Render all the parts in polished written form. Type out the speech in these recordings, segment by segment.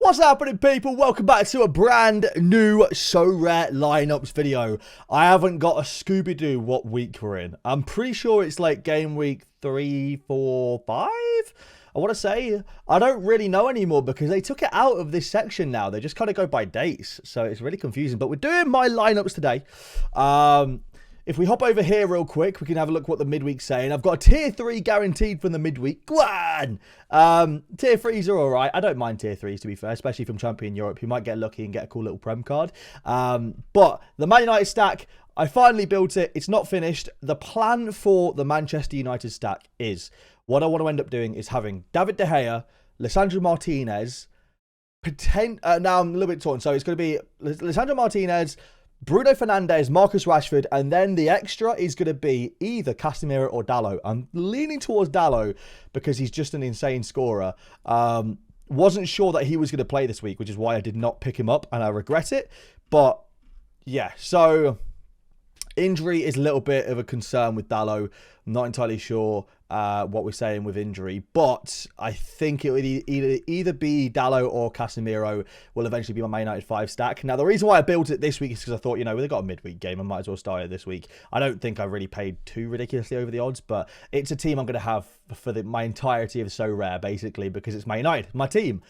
What's happening, people? Welcome back to a brand new Sorare lineups video. I haven't got a Scooby-Doo what week we're in. I'm pretty sure it's like game week 3, 4, 5. I want to say, I don't really know anymore because they took it out of this section now. They just kind of go by dates, so it's really confusing. But we're doing my lineups today. If we hop over here real quick, we can have a look what the midweek's saying. I've got a tier 3 guaranteed from the midweek. Go on! Tier 3s are alright. I don't mind tier 3s, to be fair, especially from Champion Europe. You might get lucky and get a cool little Prem card. But the Man United stack, I finally built it. It's not finished. The plan for the Manchester United stack is, what I want to end up doing is having David De Gea, Lisandro Martinez, now I'm a little bit torn. So it's going to be Lisandro Martinez, Bruno Fernandes, Marcus Rashford, and then the extra is going to be either Casemiro or Dalot. I'm leaning towards Dalot because he's just an insane scorer. Wasn't sure that he was going to play this week, which is why I did not pick him up, and I regret it. But yeah, so injury is a little bit of a concern with Dalot. I'm not entirely sure what we're saying with injury, but I think it would either be Dalot or Casemiro will eventually be my Man United 5 stack. Now, the reason why I built it this week is because I thought, you know, they've got a midweek game. I might as well start it this week. I don't think I really paid too ridiculously over the odds, but it's a team I'm going to have for my entirety of Sorare, basically, because it's Man United, my team.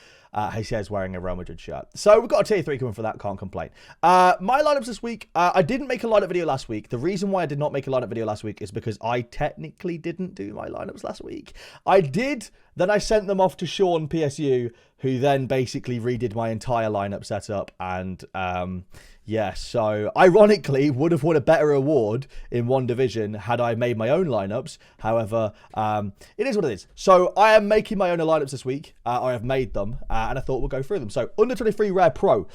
He says wearing a Real Madrid shirt. So we've got a tier 3 coming for that. Can't complain. My lineups this week. I didn't make a lineup video last week. The reason why I did not make a lineup video last week is because I technically didn't do my lineups last week. I did. Then I sent them off to Sean PSU, who then basically redid my entire lineup setup. And yeah, so ironically would have won a better award in one division had I made my own lineups. However, it is what it is. So I am making my own lineups this week. I have made them and I thought we'll go through them. So under 23 Rare Pro,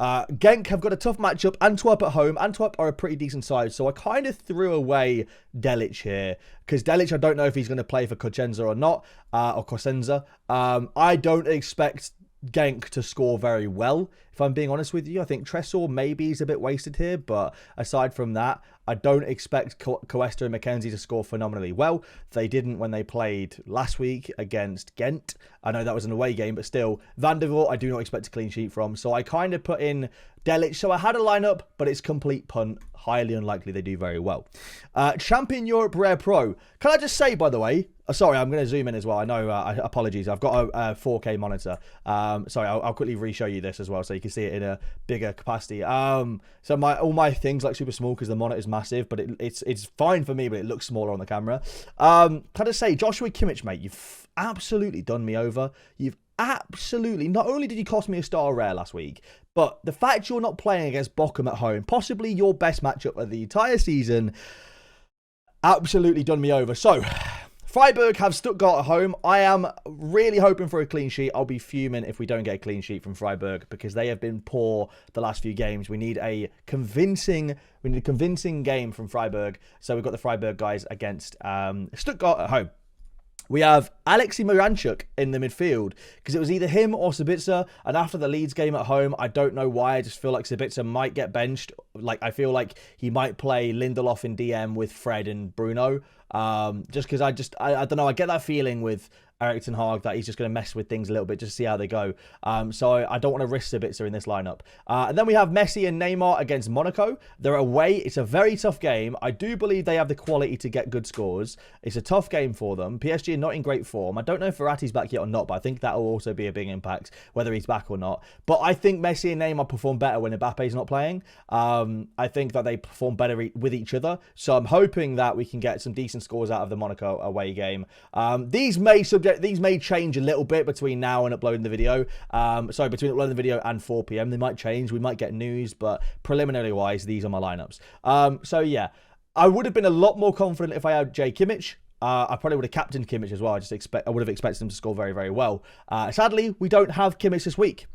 Genk have got a tough matchup. Antwerp at home. Antwerp are a pretty decent side. So I kind of threw away Delic here because Delic, I don't know if he's going to play for Cosenza or not, or Cosenza. I don't expect Genk to score very well, if I'm being honest with you. I think Tresor maybe is a bit wasted here, but aside from that, I don't expect Cuesta and McKenzie to score phenomenally well. They didn't when they played last week against Ghent. I know that was an away game, but still, Van der Voort I do not expect a clean sheet from. So I kind of put in Delic. So I had a lineup, but it's complete punt. Highly unlikely they do very well. Champion Europe Rare Pro. Can I just say, by the way, sorry, I'm going to zoom in as well. I know, apologies. I've got a 4K monitor. Sorry, I'll quickly re-show you this as well so you can see it in a bigger capacity. So all my things like super small because the monitor is massive, but it's fine for me, but it looks smaller on the camera. Can I just say, Joshua Kimmich, mate, you've absolutely done me over. You've absolutely, not only did you cost me a star rare last week, but the fact you're not playing against Bochum at home, possibly your best matchup of the entire season, absolutely done me over. So Freiburg have Stuttgart at home. I am really hoping for a clean sheet. I'll be fuming if we don't get a clean sheet from Freiburg because they have been poor the last few games. We need a convincing game from Freiburg. So we've got the Freiburg guys against Stuttgart at home. We have Alexei Miranchuk in the midfield because it was either him or Sabitzer. And after the Leeds game at home, I don't know why. I just feel like Sabitzer might get benched. Like I feel like he might play Lindelof in DM with Fred and Bruno. Just because I don't know. I get that feeling with Erik ten Hag that he's just going to mess with things a little bit just to see how they go. So I don't want to risk Sabitzer in this lineup. And then we have Messi and Neymar against Monaco. They're away. It's a very tough game. I do believe they have the quality to get good scores. It's a tough game for them. PSG are not in great form. I don't know if Verratti's back yet or not, but I think that will also be a big impact, whether he's back or not. But I think Messi and Neymar perform better when Mbappe's not playing. I think that they perform better with each other. So I'm hoping that we can get some decent scores out of the Monaco away game. These may change a little bit between now and uploading the video. Sorry, between uploading the video and 4 p.m. They might change. We might get news, but preliminary wise, these are my lineups. So yeah, I would have been a lot more confident if I had Jay Kimmich. I probably would have captained Kimmich as well. I would have expected him to score very, very well. Sadly, we don't have Kimmich this week.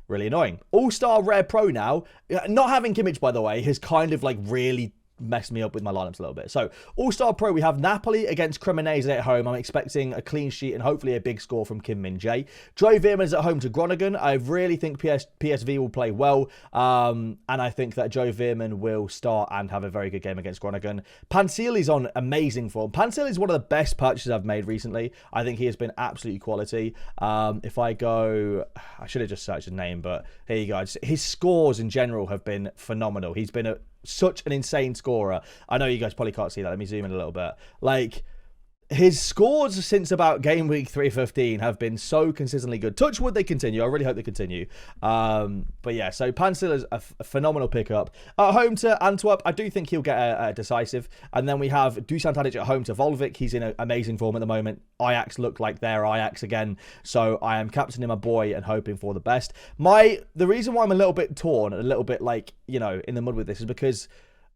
Really annoying. All-Star Rare Pro now. Not having Kimmich, by the way, has kind of like really messed me up with my lineups a little bit. So, All-Star Pro, we have Napoli against Cremonese at home. I'm expecting a clean sheet and hopefully a big score from Kimmich. Joe Veerman is at home to Groningen. I really think PSV will play well, and I think that Joe Veerman will start and have a very good game against Groningen. Pansili's on amazing form. Pansili is one of the best purchases I've made recently. I think he has been absolutely quality. If I go, I should have just searched his name, but here you go. His scores in general have been phenomenal. He's been such an insane scorer. I know you guys probably can't see that. Let me zoom in a little bit. Like, his scores since about game week 315 have been so consistently good. Touch wood, they continue. I really hope they continue. But yeah, so Pansila is a phenomenal pickup. At home to Antwerp, I do think he'll get a decisive. And then we have Dusan Tadic at home to Volvic. He's in amazing form at the moment. Ajax look like they're Ajax again. So I am captaining my boy and hoping for the best. The reason why I'm a little bit torn, a little bit like, you know, in the mud with this is because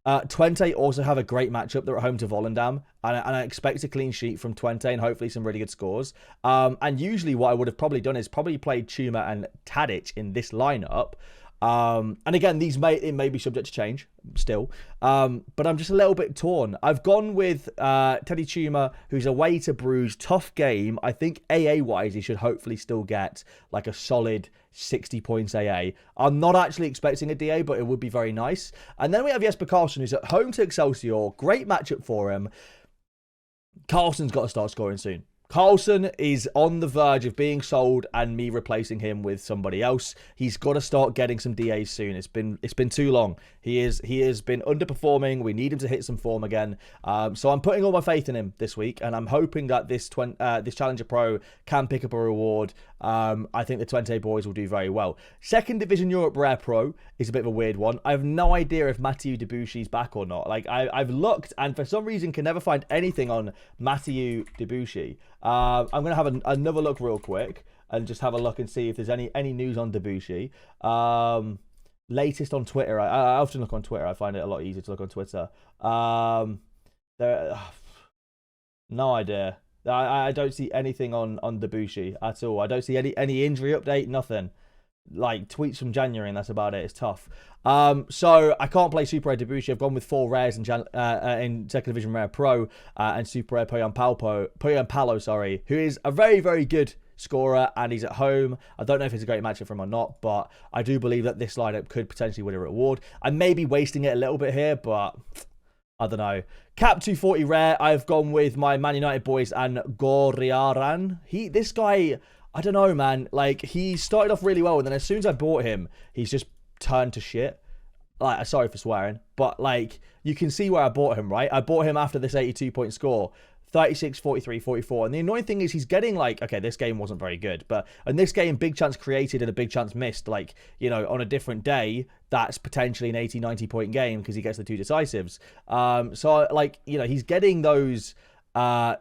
Twente also have a great matchup. They're at home to Volendam, and I expect a clean sheet from Twente and hopefully some really good scores. And usually what I would have probably done is probably played Chuma and Tadic in this lineup. And again, it may be subject to change still. But I'm just a little bit torn. I've gone with Teddy Chuma, who's away to Bruges. Tough game. I think AA-wise, he should hopefully still get like a solid 60 points AA. I'm not actually expecting a DA, but it would be very nice. And then we have Jesper Karlsson, who's at home to Excelsior. Great matchup for him. Karlsson's got to start scoring soon. Karlsson is on the verge of being sold and me replacing him with somebody else. He's got to start getting some DAs soon. It's been too long. He has been underperforming. We need him to hit some form again. So I'm putting all my faith in him this week, and I'm hoping that this Challenger Pro can pick up a reward. I think the Twente boys will do very well. Second Division Europe Rare Pro is a bit of a weird one. I have no idea if Mathieu Debuchy's back or not. Like I've looked and for some reason can never find anything on Mathieu Debuchy. I'm going to have another look real quick and just have a look and see if there's any news on Debuchy. Latest on Twitter. I often look on Twitter. I find it a lot easier to look on Twitter. No idea. I don't see anything on Debuchy at all. I don't see any injury update, nothing. Like tweets from January, and that's about it. It's tough. So I can't play Super Rare Debuchy. I've gone with 4 rares in Second Division Rare Pro and Super Rare Poyan Palo, who is a very, very good scorer, and he's at home. I don't know if it's a great matchup for him or not, but I do believe that this lineup could potentially win a reward. I may be wasting it a little bit here, but I don't know. Cap 240 rare. I've gone with my Man United boys and Goriaran. This guy, I don't know, man. Like, he started off really well, and then as soon as I bought him, he's just turned to shit. Like, sorry for swearing, but like, you can see where I bought him, right? I bought him after this 82-point score. 36, 43, 44. And the annoying thing is he's getting like, okay, this game wasn't very good, but in this game, big chance created and a big chance missed. Like, you know, on a different day, that's potentially an 80, 90-point game because he gets the 2 decisives. So, like, you know, he's getting those,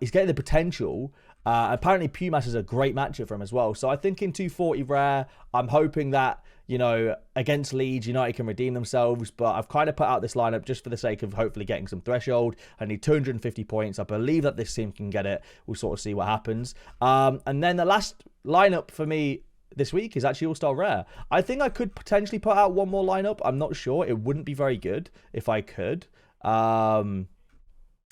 he's getting the potential. Apparently, Pumas is a great matchup for him as well. So I think in 240 rare, I'm hoping that, you know, against Leeds, United can redeem themselves. But I've kind of put out this lineup just for the sake of hopefully getting some threshold. I need 250 points. I believe that this team can get it. We'll sort of see what happens. And then the last lineup for me this week is actually All-Star Rare. I think I could potentially put out one more lineup. I'm not sure. It wouldn't be very good if I could.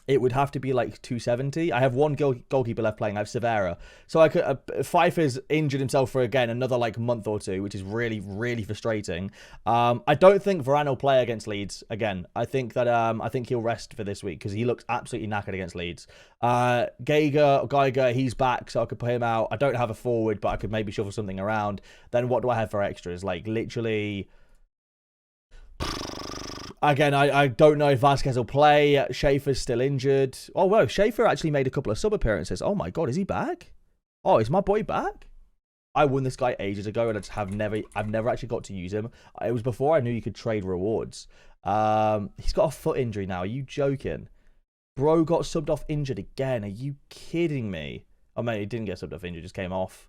It would have to be like 270. I have one goalkeeper left playing. I have Severa. So I could. Pfeiffer's injured himself for, again, another like month or two, which is really, really frustrating. I don't think Varane will play against Leeds again. I think that I think he'll rest for this week because he looks absolutely knackered against Leeds. Geiger, he's back, so I could put him out. I don't have a forward, but I could maybe shuffle something around. Then what do I have for extras? Like, literally... Again, I don't know if Vasquez will play. Schaefer's still injured. Oh, well, Schaefer actually made a couple of sub appearances. Oh my God, is he back? Oh, is my boy back? I won this guy ages ago, and I've never actually got to use him. It was before I knew you could trade rewards. He's got a foot injury now. Are you joking? Bro got subbed off injured again. Are you kidding me? Oh, man, he didn't get subbed off injured. Just came off.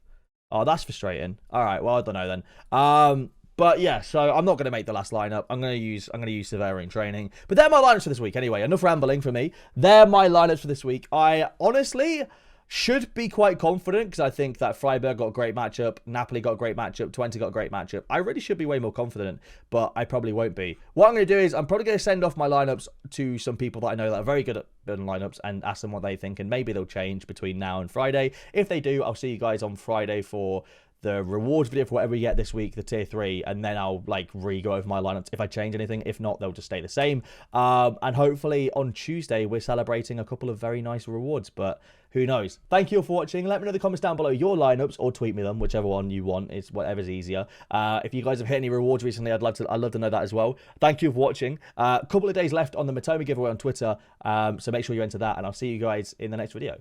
Oh, that's frustrating. All right, well, I don't know then. But yeah, so I'm not going to make the last lineup. I'm going to use Severa in training. But they're my lineups for this week anyway. Enough rambling for me. They're my lineups for this week. I honestly Should be quite confident because I think that Freiburg got a great matchup, Napoli got a great matchup, Twente got a great matchup. I really should be way more confident, but I probably won't be. What I'm going to do is I'm probably going to send off my lineups to some people that I know that are very good at building lineups and ask them what they think, and maybe they'll change between now and Friday. If they do, I'll see you guys on Friday for the rewards video for whatever we get this week, the tier 3, and then I'll like re-go over my lineups if I change anything. If not, they'll just stay the same. And hopefully on Tuesday we're celebrating a couple of very nice rewards, but who knows? Thank you all for watching. Let me know in the comments down below your lineups, or tweet me them, whichever one you want. It's whatever's easier. If you guys have hit any rewards recently, I'd love to know that as well. Thank you for watching. A couple of days left on the Matomi giveaway on Twitter, so make sure you enter that, and I'll see you guys in the next video.